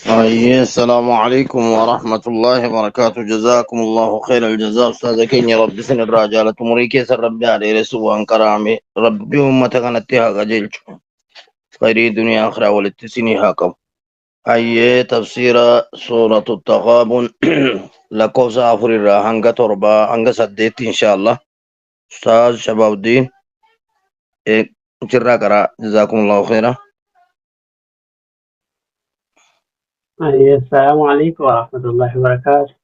السلام عليكم ورحمة الله وبركاته. جزاكم الله خير الجزاء أستاذ كيني رب سن الرجالة مريكي سر ربي عليه رسوان كرامي ربي أمة كانتها قجلت خيري دنيا آخرة ولتسيني هاكم. هاي تفسير سورة التغابن لكوسا أفر هنگا تربا هنگا سديت إن شاء الله. أستاذ شباب الدين جرا كرا جزاكم الله خيرا. السلام عليكم ورحمة الله وبركاته.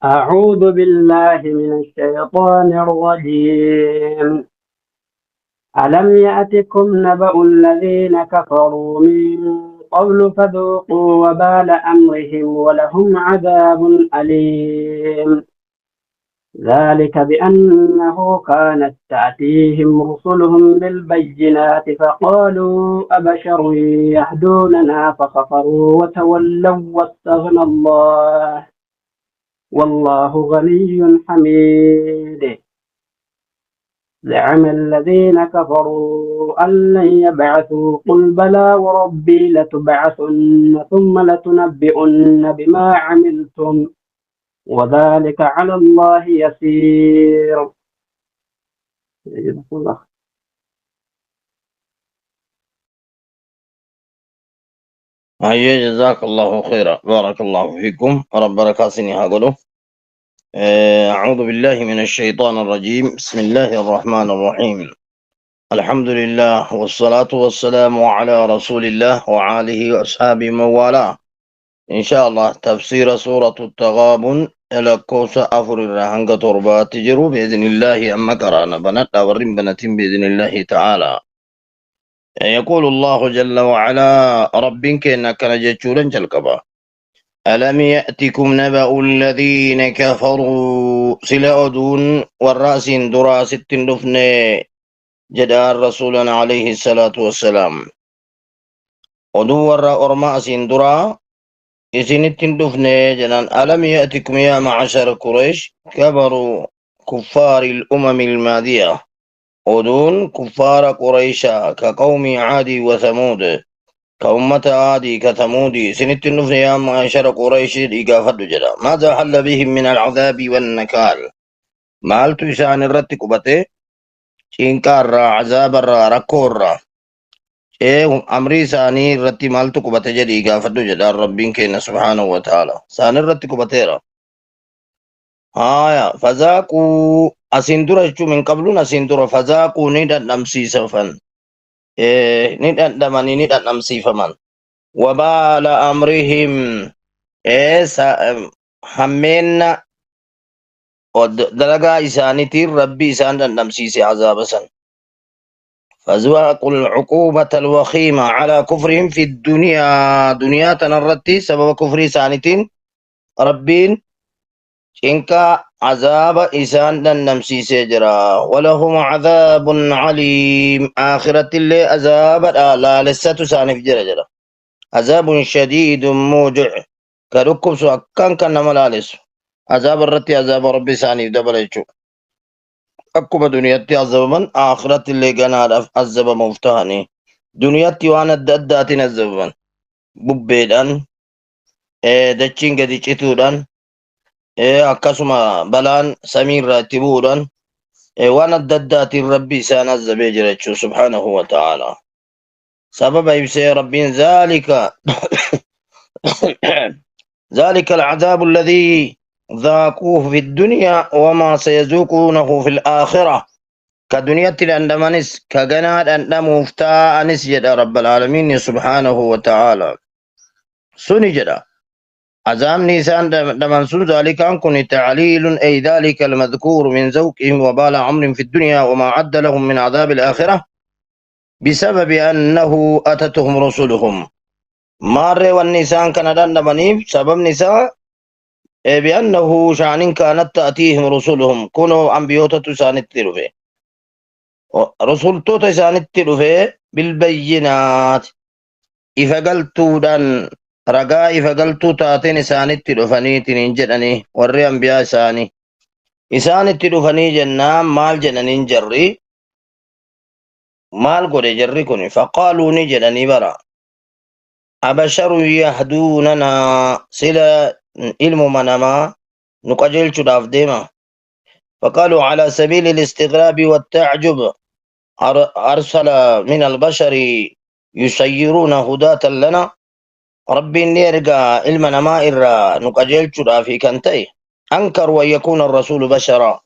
أعوذ بالله من الشيطان الرجيم. ألم يأتكم نبأ الذين كفروا من قبل فذوقوا وبال أمرهم ولهم عذاب أليم. ذلك بأنه كانت تأتيهم رسلهم بالبينات فقالوا أبشر يهدوننا فكفروا وتولوا واستغنى الله والله غني حميد. زعم الذين كفروا أن لن يبعثوا قل بلى وربي لتبعثن ثم لتنبئن بما عملتم وذلك على الله يسير. جزاكم الله. هاي جزاك الله خيرا بارك الله فيكم رب بركاسني هقوله. أعوذ بالله من الشيطان الرجيم. بسم الله الرحمن الرحيم. الحمد لله والصلاة والسلام على رسول الله وعاله وأصحابه من والاه. إن شاء الله تفسير سورة التغابن إلى كوسا أفر الرهنگ تربات تجرو بإذن الله أما كرانا بنات أورين بنتين بإذن الله تعالى. يقول الله جل وعلا ربك إنك نجتشورا جلقبا ألم يأتكم نبأ الذين كفروا سلا أدون والرأس دراس التندفن جدار رسولنا عليه الصلاة والسلام أدو ورى أرماس درا إسن التندفن جنان ألم يأتكم يا معشر قريش كبروا كفار الأمم الماضية أدون كفار قريشا كقوم عاد وثمود كأمة عادي كثمودي سنت النفس يا معشر قريش إيقافة جدا ماذا حل بهم من العذاب والنكال مالت إسان الرت قبته شينكار عذاب ركور أمري ساني الرت مالت قبته جد إيقافة جدا ربين كينا سبحانه وتعالى سان الرت قبته هايا فذاقوا أسندر من قبل أسندر فذاقوا ندى نمسي سفن ندى دماني ندى نمسي فمن وبال أمرهم همين دلقا إسانتي ربي إسان نمسيسي عذاب سن فذوقوا العقوبة الوخيمة على كفرهم في الدنيا دنيا تنرتي سبب كفر إسانتين ربين إنكا عذاب إسان نمسيسي جرا ولهم عذاب عليم آخرة اللي عذاب لا لسة سانف جرا عذاب شديد موجع كركب سو أكان كان ملالس عذاب الرتي عذاب ربي ساني دبل يجو أكما دنياتي عذاب من آخرت اللي قنار عذاب مفتاني دنياتي وانا الدداتين عذاب من ببيدان دچين قدي چتودان أكاسما بلان سمير راتبودان وانا الدداتي ربي سان عذاب يجرچو سبحانه وتعالى سبب يبسي ربين ذلك ذلك العذاب الذي ذاقوه في الدنيا وما سيذوقونه في الآخرة كدنيا الأندمانس كجناد أندم مفتاء أنس جدا رب العالمين سبحانه وتعالى سني جدا عذاب نيسان دمنسون ذلك أنكن تعليل أي ذلك المذكور من ذوقهم وبال عمر في الدنيا وما عد لهم من عذاب الآخرة بسبب أنه أتتهم رسلهم مارة والنسان كان دندمانيف سبب نساء بأنه شان كانت تأتيهم رسلهم كونوا أنبيوتة سانت تلوفي رسول توتا سانت تلوفي بالبينات إفقلتو دان رقا إفقلتو تاتين سانت تلوفني تنجدني ورّي أنبياء ساني إسانت تلوفني جنام مال جننين جرّي مال قد جركن فقالوا نجدني برا أبشر يهدوننا سلا علم منما نقجل شداف ديما فقالوا على سبيل الاستغراب والتعجب أرسل من البشر يسيرون هداة لنا ربي نيرجع علم نما إرى نقجل شدافي كنتي أنكر ويكون الرسول بشرا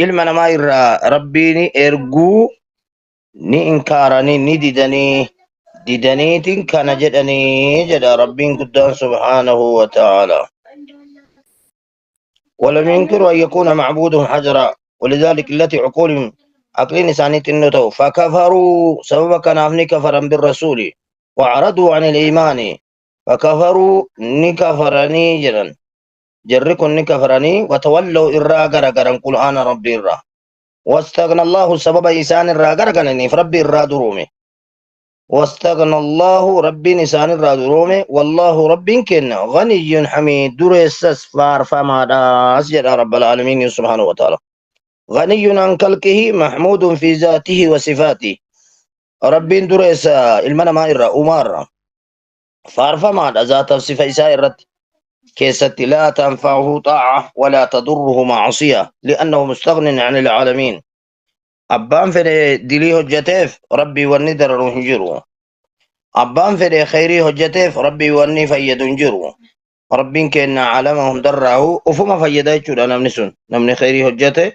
علم نما إرى ربي إرجو ni inkaaranii ni didaniitiin kana jedhanii jedha rabbiin guddaan subhaanahu wa ta'ala ولم ينكروا أن يكون معبودهم حجرا ولذلك التي عقولهم عقلين إنسانية النتو فكفروا سبب كان أفني كفرا بالرسول وعرضوا عن الإيمان فكفروا نكفرني جرا جركوا نكفرني وتولوا إرى قرقرا قل أنا ربي إرى واستغنى الله سبب إيسان إرى قرقرا فربي إرى درومي واستغنى الله ربي نسان الرادرومي والله رب كن غني حميد دريسس فار فما أسجد رب العالمين سبحانه وتعالى غني عن خلقه محمود في ذاته وصفاته رب دريس المنا ما إرى أمار فار فما ذات صفة إسائرة كيست لا تنفعه طاعة ولا تضره معصية لأنه مستغن عن العالمين أبان في دلي هجتيف ربي والندر هنجرو أبان في خيري هجتيف ربي واني فيد جرو ربين كنا علمهم درعه وفما فيدا يجود نمني خيري هجته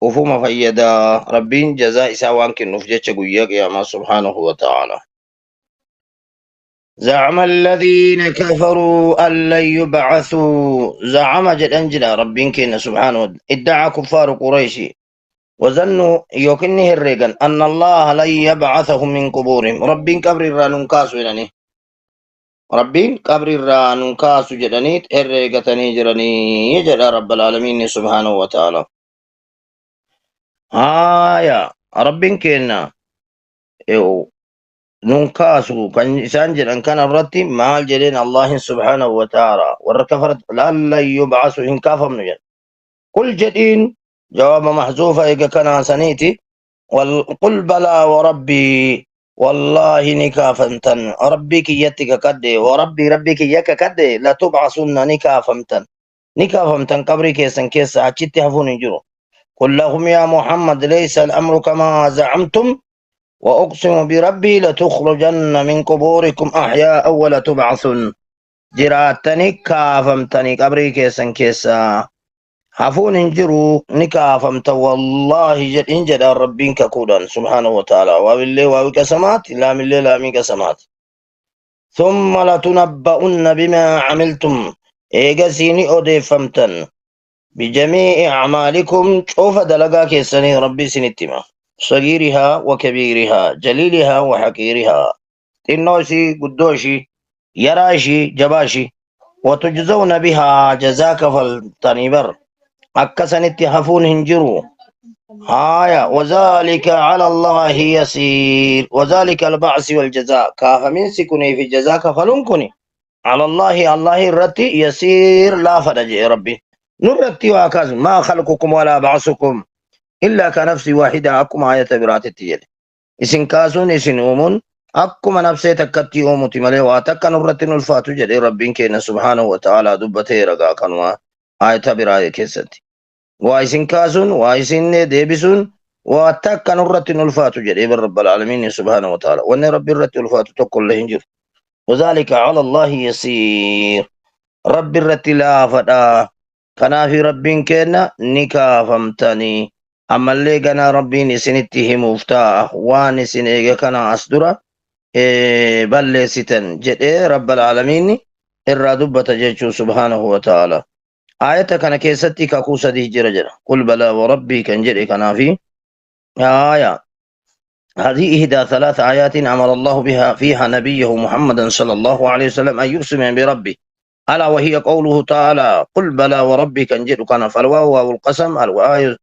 وفما فيدا ربين جزاء سوان كن نفجت قوياك يا ما سبحانه وتعالى زعم الذين كفروا أن لن يبعثوا زعم جد أنجلا ربين كنا سبحانه ادعى كفار قريش وظنوا يوكنه الرجل أن الله لن يبعثهم من قبورهم ربين كبر الرانون كاسو يعني ربين كبر الرانون كاسو جدنيت الرجتني جرني يجد رب العالمين سبحانه وتعالى يا ربين كنا نونكاسو كان سانجر أن كان الرتي مال جلين الله سبحانه وتعالى والركفرت لألا يبعثوا إن كافم نجد كل جدين جواب محذوفة إذا كان سنيتي قل بلى وربي والله نكافمتن ربك يتك كدي وربي ربك يك كدي لا تبعثن نكافمتن قبري كيسن كيس أجت هفون جرو قل لهم يا محمد ليس الأمر كما زعمتم وأقسم بربي لتخرجن من قبوركم أحياء ولا تبعثن جراتني كافمتني قبري كيسن كيسا حفون انجروا نكافمت والله جد انجد ربين ككودان سبحانه وتعالى وبالله وبكسمات لا من الله لا من كسمات ثم لتنبؤن بما عملتم ايغسيني اوديفمتن بجميع اعمالكم شوف دلقا كيسني ربي سنتما صغيرها وكبيرها جليلها وحقيرها تنوشي قدوشي يراشي جباشي وتجزون بها جزاك فالتنبر أكسنت حفون هنجرو وذلك على الله يسير وذلك البعث والجزاء كافمين سكني في جزاك فلنكني على الله الرتي يسير لا فرج ربي نرتي وكاز ما خلقكم ولا بعثكم إلا كنفس واحدة أكم آية برات التجل إسن كاسون إسن أمون أكم نفسي تكتي أموتي ملي واتك نرتي نلفاتو جدي ربين كينا سبحانه وتعالى دبتي رقا كانوا آية برات كيستي وإسن كاسون وإسن ديبسون واتك نرتي نلفاتو جدي رب العالمين سبحانه وتعالى وأن رب الرتي نلفاتو تقول لهنجر وذلك على الله يسير رب الرتي لا فدا كنا في ربين كينا نكافمتني أما اللي كان ربين سنته مفتاح وان سنيجا كان أصدرا بل ستن جد رب العالمين الرادبة جيشو سبحانه وتعالى آية كان كيستي كاكوسة دي جرجر قل بلا وربي كان جري كان في آية هذه إحدى 3 آيات أمر الله بها فيها نبيه محمدا صلى الله عليه وسلم أن يقسم بربه ألا وهي قوله تعالى قل بلى وربي كان جد كان فالواو والقسم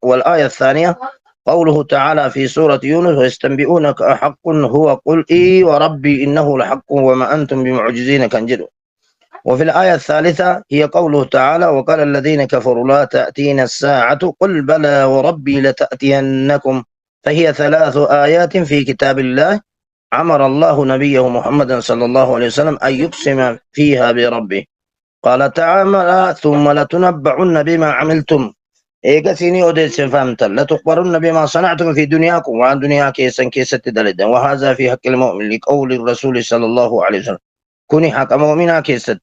والآية الثانية قوله تعالى في سورة يونس ويستنبئونك أحق هو قل إي وربي إنه لحق وما أنتم بمعجزين كان جد وفي الآية الثالثة هي قوله تعالى وقال الذين كفروا لا تأتينا الساعة قل بلى وربي لتأتينكم فهي 3 آيات في كتاب الله أمر الله نبيه محمد صلى الله عليه وسلم أن يقسم فيها بربه. قال تعالى ثم لتنبعن بما عملتم. إيجا سيني أوديس فهمت لتخبرن بما صنعتم في دنياكم وعن دنيا كيسا كيسة دلدا. وهذا في حق المؤمن لقول الرسول صلى الله عليه وسلم كوني حق مؤمنا كيست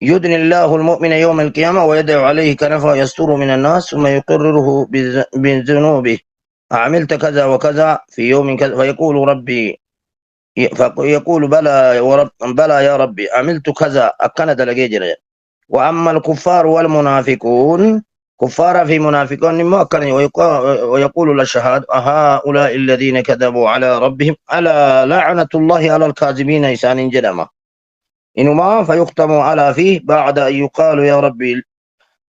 يدني الله المؤمن يوم القيامة ويدعو عليه كنفه يستر من الناس ثم يقرره بذنوبه عملت كذا وكذا في يوم كذا فيقول ربي فيقول بلى يا ربي عملت كذا أكنت لجيجر. وأما الكفار والمنافقون كفار في منافقون مؤكد ويقول للشهاد هؤلاء الذين كذبوا على ربهم ألا لعنة الله على الكاذبين إنسان جدما إنما فيختم على فيه بعد أن يقال يا ربي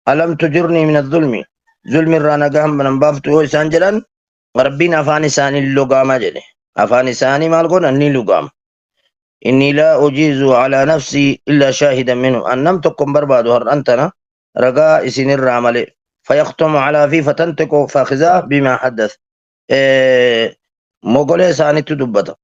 ألم تجرني من الظلم ظلم رانا قهم من بافتو إنسان جلن ربنا أفاني ساني اللقام جده أفاني ساني مالقون أني لقام إني لا أجيز على نفسي إلا شاهدا منه أن لم تكن برباد هر أنتنا رقاء سن الرامل فيختم على في فتنتك فاخذاه بما حدث مغولي ساني تدبت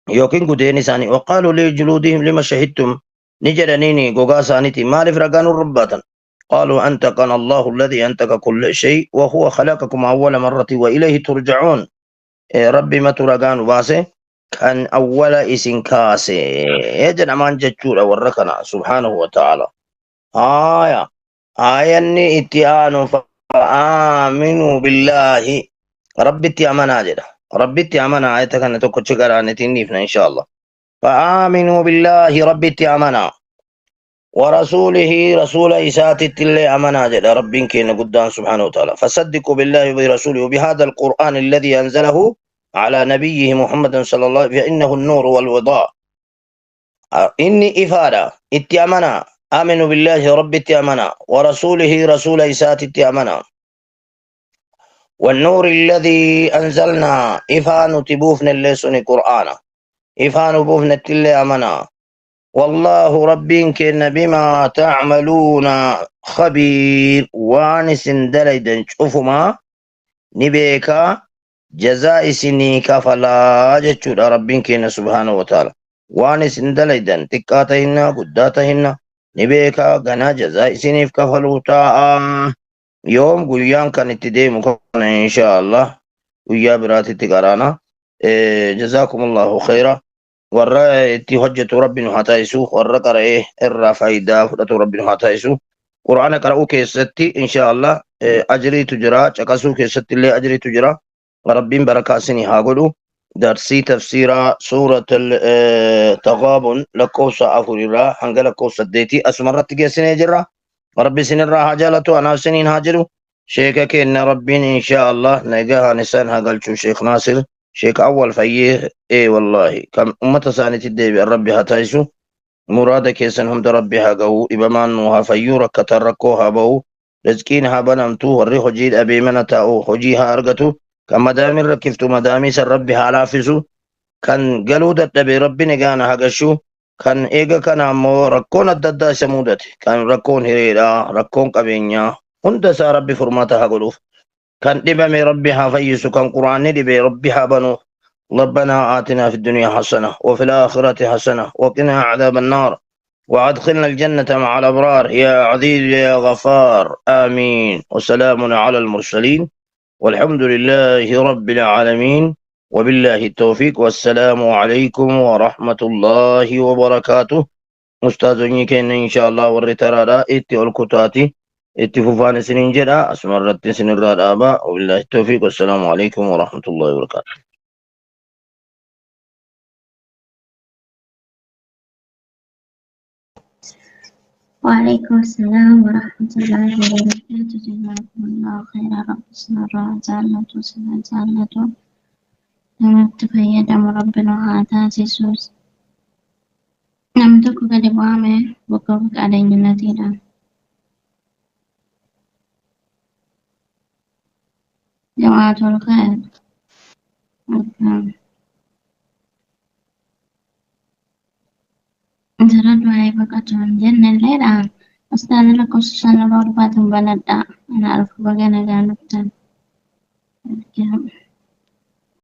يوكين قدين ساني وقالوا لجلودهم لما شهدتم نجرنيني قوغا سانيتي مالف رقان الرباتا قالوا أنتقنا الله الذي أنتق كل شيء وهو خلقكم أول مرة وإليه ترجعون. ربي ما ترقان باسه كان أول إسن كاسي يجن أمان جتشورا وركنا سبحانه وتعالى. آية اتيان فآمنوا بالله ربي اتيامنا جدا ربي اتيامنا آية كان توقع شكرا نتنيفنا إن شاء الله. فآمنوا بالله ربي اتيامنا ورسوله رسول إسات اللي أمنا جدا ربي كينا قدام سبحانه وتعالى. فصدقوا بالله وبرسوله وبهذا القرآن الذي أنزله على نبيه محمد صلى الله عليه وسلم فإنه النور والوضاء. إني إفادة اتيامنا آمنوا بالله رب اتيامنا ورسوله رسول إسات اتيامنا والنور الذي أنزلنا إفان تبوفنا الليسون قرآن إفان بوفنا التلي أمنا والله ربي كن بما تعملون خبير وانس دليدا شوفما نبيكا جزاء سنيكا فلا جتشود ربي كن سبحانه وتعالى وانس دليدا تكاتهن قداتهن نبيكا غنا جزاء سنيف كفلوتا يوم قيام كان اتدي مكان إن شاء الله ويا براتي تقرانا. جزاكم الله خيرا. warra itti hojjetu rabbi nu haa taasisu warra qara'ee irraa faayidaa fudhatu rabbi nu haa taasisu. Qur'aana qara'uu keessatti insha Allah ajriitu jira caqasuu keessatti illee ajriitu jira rabbiin barakaa isinii haa godhu. Darsii tafsiiraa suuratul taghaabun lakkoofsa 4 irraa hanga lakkoofsa 8 asumarratti geessinee jirra. rabbi isinirraa haa jaalatu anaaf isiniin haa jedhu. sheeka kenna rabbiin insha Allah nagahaan isaan haa galchu sheek Naasir شيخ أول فيه إيه والله كم أمة ثانية الدبي ربي هتايسو مرادك يسنهم ربي هاقو إبمانوها فيورك كتركوها بو رزقينها بنمتو وريخ جيد أبي منتاو خجيها أرغتو كما دامي ركفتو مدامي سر ربي هالافزو كان قالوا دبي ربي نقانا هاقشو كان إيغا كان أمو ركون الددا سمودت كان ركون هريرا ركون قبينيا هندسا ربي فرماتها قلوف كان دبي ربي هافيسو كان قرآن دبي ربي هابنو ربنا آتنا في الدنيا حسنة وفي الآخرة حسنة وقنا عذاب النار وأدخلنا الجنة مع الأبرار يا عزيز يا غفار آمين. وسلام على المرسلين والحمد لله رب العالمين وبالله التوفيق والسلام عليكم ورحمة الله وبركاته. أستاذ نيكين إن شاء الله والرتارة إتي والكتاتي اتفوفان سنين جدا أسمرت سنين رادابا وبالله التوفيق والسلام عليكم ورحمة الله وبركاته. وعليكم السلام ورحمة الله وبركاته. جزاكم الله خيرا. رب سنرى جالة سنة جالة تفيد ربنا هذا سيسوس نمتك قد بوامه وقفك علينا نذيرا. جماعة الخير ترى هاي بقتون جنة الليلة أستاذ لك وسوسان الأربعة بلد أنا أعرف بقينا جانبتان